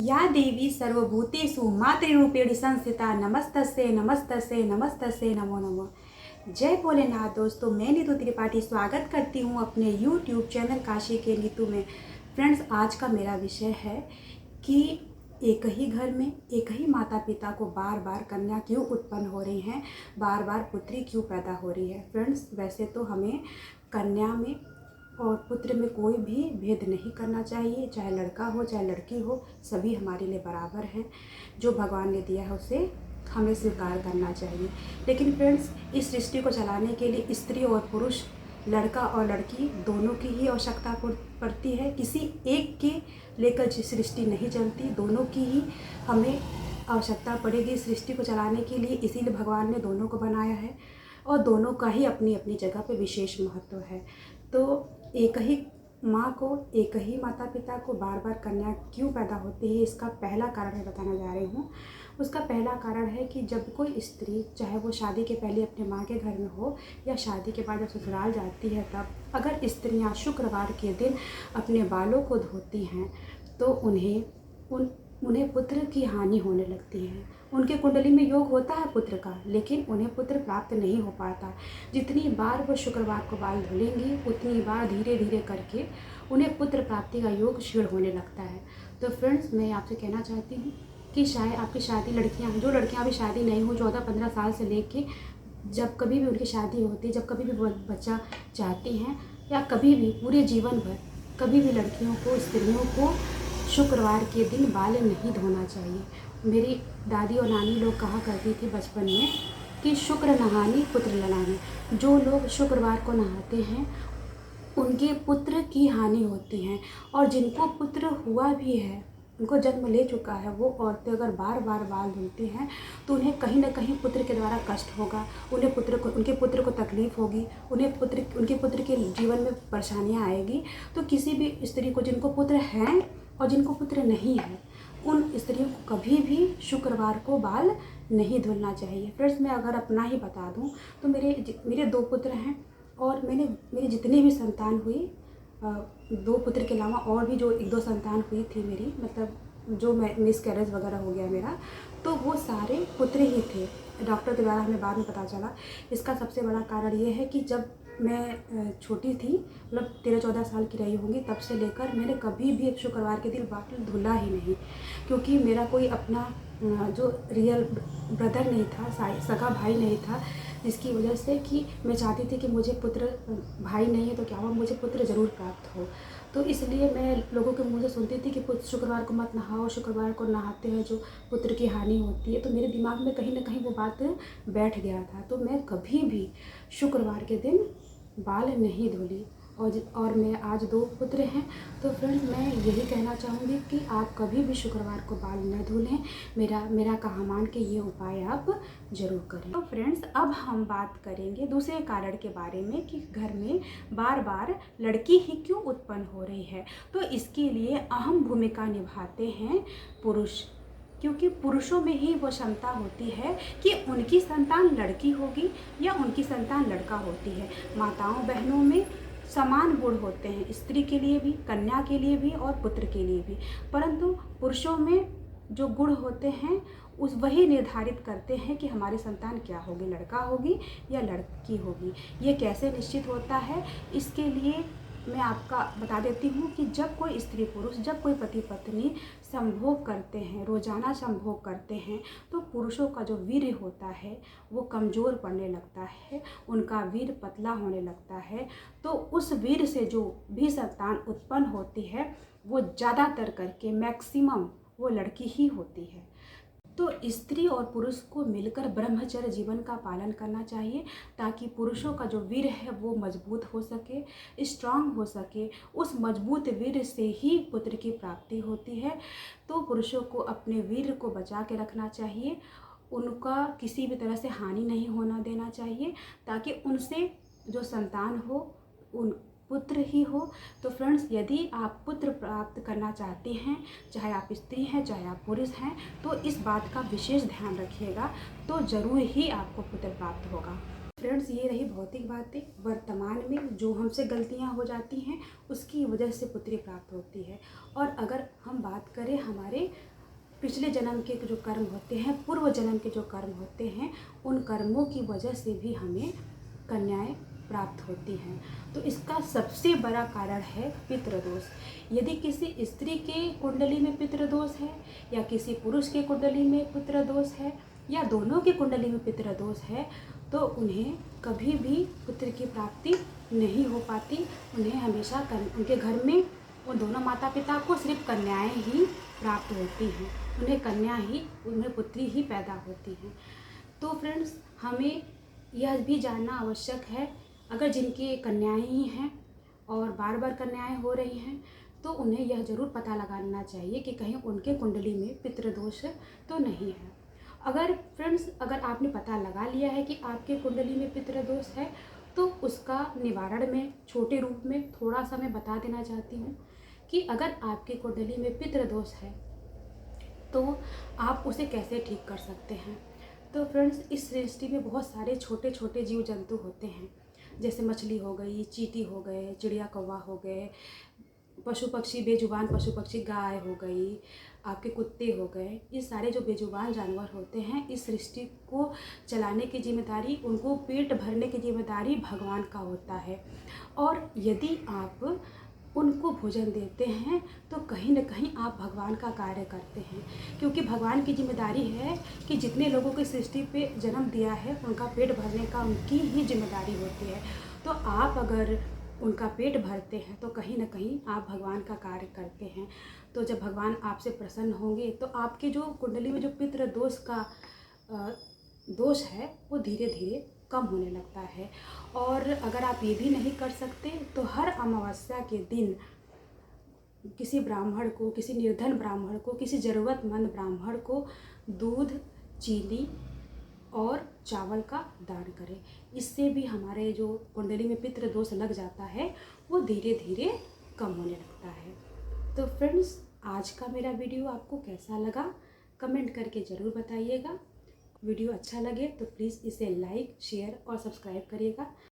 या देवी सर्वभूतेषु मातृरूपेण संस्थिता नमस्तस्यै नमस्तस्यै नमस्तस्यै नमो नमः। जय भोलेनाथ। दोस्तों, मैं नीतू त्रिपाठी स्वागत करती हूँ अपने YouTube चैनल काशी के नीतू में। फ्रेंड्स, आज का मेरा विषय है कि एक ही घर में एक ही माता पिता को बार बार कन्या क्यों उत्पन्न हो रही हैं, बार बार पुत्री क्यों पैदा हो रही है। फ्रेंड्स, वैसे तो हमें कन्या में और पुत्र में कोई भी भेद नहीं करना चाहिए, चाहे लड़का हो चाहे लड़की हो, सभी हमारे लिए बराबर हैं। जो भगवान ने दिया है उसे हमें स्वीकार करना चाहिए। लेकिन फ्रेंड्स, इस सृष्टि को चलाने के लिए स्त्री और पुरुष, लड़का और लड़की दोनों की ही आवश्यकता पड़ती है। किसी एक के लेकर सृष्टि नहीं चलती, दोनों की ही हमें आवश्यकता पड़ेगी सृष्टि को चलाने के लिए। इसीलिए भगवान ने दोनों को बनाया है और दोनों का ही अपनी अपनी जगह पे विशेष महत्व है। तो एक ही माँ को, एक ही माता पिता को बार बार कन्या क्यों पैदा होती है, इसका पहला कारण मैं बताना जा रही हूँ। उसका पहला कारण है कि जब कोई स्त्री, चाहे वो शादी के पहले अपने माँ के घर में हो या शादी के बाद जब ससुराल जाती है, तब अगर स्त्रियाँ शुक्रवार के दिन अपने बालों को धोती हैं तो उन्हें पुत्र की हानि होने लगती है। उनके कुंडली में योग होता है पुत्र का, लेकिन उन्हें पुत्र प्राप्त नहीं हो पाता। जितनी बार वो शुक्रवार को बाल धुलेंगी, उतनी बार धीरे धीरे करके उन्हें पुत्र प्राप्ति का योग क्षीण होने लगता है। तो फ्रेंड्स, मैं आपसे कहना चाहती हूँ कि शायद आपकी शादी, जो लड़कियाँ अभी शादी नहीं हो, 14-15 साल से लेके जब कभी भी उनकी शादी होती है, जब कभी भी वो बच्चा चाहती हैं, या कभी भी पूरे जीवन भर कभी भी लड़कियों को, स्त्रियों को शुक्रवार के दिन बाल नहीं धोना चाहिए। मेरी दादी और नानी लोग कहा करती थी बचपन में कि शुक्र नहानी पुत्र ललानी। जो लोग शुक्रवार को नहाते हैं उनके पुत्र की हानि होती है, और जिनको पुत्र हुआ भी है, उनको जन्म ले चुका है, वो औरतें अगर बार बार बाल धुलती हैं तो उन्हें कहीं ना कहीं पुत्र के द्वारा कष्ट होगा, उनके पुत्र को तकलीफ होगी, उनके पुत्र के जीवन में परेशानियां आएगी। तो किसी भी स्त्री को, जिनको पुत्र हैं और जिनको पुत्र नहीं है, उन स्त्रियों को कभी भी शुक्रवार को बाल नहीं धुलना चाहिए। फ्रेंड्स, मैं अगर अपना ही बता दूं तो मेरे 2 पुत्र हैं, और मेरी जितनी भी संतान हुई, 2 पुत्र के अलावा और भी जो 1-2 संतान हुई थी मेरी, मतलब जो मिसकैरेज वगैरह हो गया मेरा, तो वो सारे पुत्र ही थे। डॉक्टर के द्वारा हमें बाद में पता चला। इसका सबसे बड़ा कारण ये है कि जब मैं छोटी थी, मतलब 13-14 साल की रही होंगी, तब से लेकर मैंने कभी भी एक शुक्रवार के दिन बाल धुला ही नहीं, क्योंकि मेरा कोई अपना जो रियल ब्रदर नहीं था, सगा भाई नहीं था, जिसकी वजह से कि मैं चाहती थी कि मुझे पुत्र, भाई नहीं है तो क्या हुआ, मुझे पुत्र ज़रूर प्राप्त हो। तो इसलिए मैं लोगों के मुँह से सुनती थी कि शुक्रवार को मत नहाओ, शुक्रवार को नहाते हैं जो पुत्र की हानि होती है। तो मेरे दिमाग में कहीं ना कहीं वो बात बैठ गया था। तो मैं कभी भी शुक्रवार के दिन बाल नहीं धुली, और मैं आज 2 पुत्र हैं। तो फ्रेंड्स, मैं यही कहना चाहूँगी कि आप कभी भी शुक्रवार को बाल न धुलें। मेरा कहा मान के ये उपाय आप ज़रूर करें। तो फ्रेंड्स, अब हम बात करेंगे दूसरे कारण के बारे में कि घर में बार बार लड़की ही क्यों उत्पन्न हो रही है। तो इसके लिए अहम भूमिका निभाते हैं पुरुष, क्योंकि पुरुषों में ही वो क्षमता होती है कि उनकी संतान लड़की होगी या उनकी संतान लड़का होती है। माताओं बहनों में समान गुण होते हैं, स्त्री के लिए भी, कन्या के लिए भी और पुत्र के लिए भी, परंतु पुरुषों में जो गुण होते हैं वही निर्धारित करते हैं कि हमारी संतान क्या होगी, लड़का होगी या लड़की होगी। ये कैसे निश्चित होता है, इसके लिए मैं आपका बता देती हूँ कि जब कोई स्त्री पुरुष, जब कोई पति पत्नी संभोग करते हैं, रोजाना संभोग करते हैं, तो पुरुषों का जो वीर्य होता है वो कमज़ोर पड़ने लगता है, उनका वीर्य पतला होने लगता है। तो उस वीर्य से जो भी संतान उत्पन्न होती है वो ज़्यादातर करके मैक्सिमम वो लड़की ही होती है। तो स्त्री और पुरुष को मिलकर ब्रह्मचर्य जीवन का पालन करना चाहिए, ताकि पुरुषों का जो वीर्य है वो मजबूत हो सके, स्ट्रांग हो सके। उस मजबूत वीर्य से ही पुत्र की प्राप्ति होती है। तो पुरुषों को अपने वीर्य को बचा के रखना चाहिए, उनका किसी भी तरह से हानि नहीं होना देना चाहिए, ताकि उनसे जो संतान हो उन पुत्र ही हो। तो फ्रेंड्स, यदि आप पुत्र प्राप्त करना चाहते हैं, चाहे आप स्त्री हैं चाहे आप पुरुष हैं, तो इस बात का विशेष ध्यान रखिएगा, तो ज़रूर ही आपको पुत्र प्राप्त होगा। फ्रेंड्स, ये रही भौतिक बातें। वर्तमान में जो हमसे गलतियां हो जाती हैं उसकी वजह से पुत्री प्राप्त होती है। और अगर हम बात करें हमारे पिछले जन्म के जो कर्म होते हैं, पूर्व जन्म के जो कर्म होते हैं, उन कर्मों की वजह से भी हमें कन्याएं प्राप्त होती हैं। तो इसका सबसे बड़ा कारण है पितृदोष। यदि किसी स्त्री के कुंडली में पितृदोष है या किसी पुरुष के कुंडली में पितृदोष है या दोनों के कुंडली में पितृदोष है, तो उन्हें कभी भी पुत्र की प्राप्ति नहीं हो पाती। उन्हें हमेशा उनके घर में उन दोनों माता पिता को सिर्फ कन्याएं ही प्राप्त होती हैं। उन्हें पुत्री ही पैदा होती हैं। तो फ्रेंड्स, हमें यह भी जानना आवश्यक है, अगर जिनकी कन्याएं ही हैं और बार बार कन्याएं हो रही हैं, तो उन्हें यह ज़रूर पता लगाना चाहिए कि कहीं उनके कुंडली में पितृदोष तो नहीं है। अगर आपने पता लगा लिया है कि आपके कुंडली में पितृदोष है, तो उसका निवारण में छोटे रूप में थोड़ा सा मैं बता देना चाहती हूँ कि अगर आपके कुंडली में पितृदोष है तो आप उसे कैसे ठीक कर सकते हैं। तो फ्रेंड्स, इस सृष्टि में बहुत सारे छोटे छोटे जीव जंतु होते हैं, जैसे मछली हो गई, चींटी हो गए, चिड़िया कौवा हो गए, पशु पक्षी, बेजुबान पशु पक्षी, गाय हो गई, आपके कुत्ते हो गए। ये सारे जो बेजुबान जानवर होते हैं, इस सृष्टि को चलाने की जिम्मेदारी, उनको पेट भरने की जिम्मेदारी भगवान का होता है। और यदि आप उनको भोजन देते हैं तो कहीं न कहीं आप भगवान का कार्य करते हैं, क्योंकि भगवान की जिम्मेदारी है कि जितने लोगों की सृष्टि पे जन्म दिया है उनका पेट भरने का उनकी ही जिम्मेदारी होती है। तो आप अगर उनका पेट भरते हैं तो कहीं न कहीं आप भगवान का कार्य करते हैं। तो जब भगवान आपसे प्रसन्न होंगे तो आपके जो कुंडली में जो पितृ दोष का दोष है वो धीरे धीरे कम होने लगता है। और अगर आप ये भी नहीं कर सकते तो हर अमावस्या के दिन किसी ब्राह्मण को, किसी निर्धन ब्राह्मण को, किसी ज़रूरतमंद ब्राह्मण को दूध, चीनी और चावल का दान करें। इससे भी हमारे जो कुंडली में पितृ दोष लग जाता है वो धीरे धीरे कम होने लगता है। तो फ्रेंड्स, आज का मेरा वीडियो आपको कैसा लगा कमेंट करके ज़रूर बताइएगा। वीडियो अच्छा लगे तो प्लीज़ इसे लाइक, शेयर और सब्सक्राइब करिएगा।